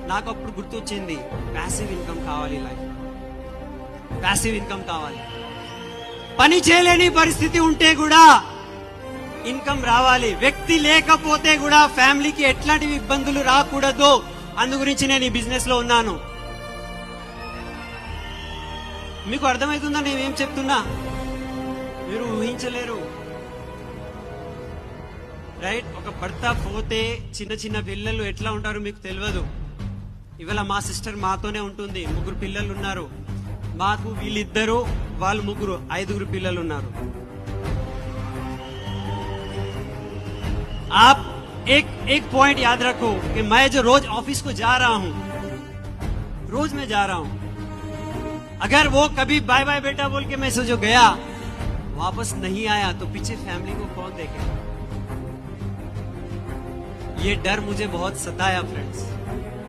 నాకు అప్పుడు గుర్తొచ్చింది, ప్యాసివ్ ఇన్కమ్ కావాలి, లైఫ్ ప్యాసివ్ ఇన్కమ్ కావాలి. పని చేయలేని పరిస్థితి ఉంటే కూడా ఇన్కమ్ రావాలి. వ్యక్తి లేకపోతే కూడా ఫ్యామిలీకి ఎట్లాంటి ఇబ్బందులు రాకూడదు. అందు గురించి నేను ఈ బిజినెస్ లో ఉన్నాను. మీకు అర్థమవుతుందా నేనేం చెప్తున్నా? మీరు ఊహించలేరు, రైట్? ఒక భర్త పోతే చిన్న చిన్న పిల్లలు ఎట్లా ఉంటారో మీకు తెలియదు. ఇవాళ మా సిస్టర్ మాతోనే ఉంటుంది, 3 పిల్లలు ఉన్నారు. మాకు వీళ్ళిద్దరు, వాళ్ళు 3, 5 పిల్లలు ఉన్నారు. आप एक पॉइंट याद रखो कि मैं जो रोज ऑफिस को जा रहा हूं, रोज मैं जा रहा हूं, अगर वो कभी बाय बाय बेटा बोल के मैं से जो गया वापस नहीं आया तो पीछे फैमिली को कौन देखेगा? ये डर मुझे बहुत सताया फ्रेंड्स.